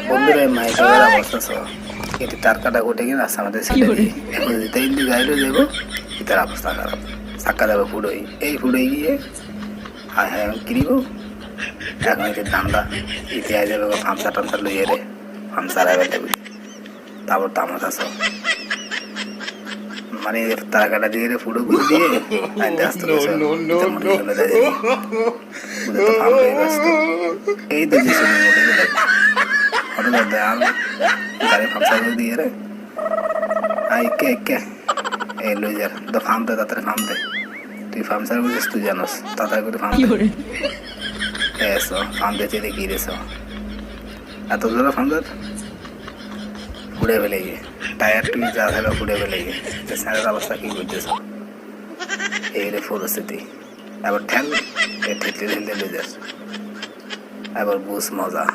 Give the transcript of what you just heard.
বন্ধুরা মাইকের অবস্থা সব এটি তার কাটা ঘটে গিয়ে রাস্তা আমাদের ছেড়ে দিয়ে এখন যেতে কিন্তু গাড়িতে যাবো এটার অবস্থা খারাপ চাক্কা যাবে ফুটোই এই ফুটোই গিয়ে হায় হায় আমি কিনিব এখন এটির দামটা ইতিহাস যাবে ফামসা টামসা লইয়ে রে ফামসার অ্যাভেলেবল তারপর তামাশা সব মানে তারা কাটা দিয়ে রে ফুটো করে দিয়ে আইনতে আসতে এই তো যে হঠাৎ দেয়াল গাড়ি ফামসা করে দিয়ে রে আই কে কে এই লই যার তো ফার্মতে তাড়াতাড়ি ফার্মতে তুই ফার্ম সার বুঝিস তুই জানোস তাড়াতাড়ি করে ফার্মতে এসো ফার্মতে চেয়ে দেখি রেছ এত জোরে ফার্মতে ফুড়ে ফেলে গিয়ে টায়ার টুই যা থাকা ফুড়ে ফেলে গিয়ে স্যারের অবস্থা কি করতেছ এই রে পরিস্থিতি এবার ঠেল ঠেলতে ঠেলতে লই যাস এবার বুঝ মজা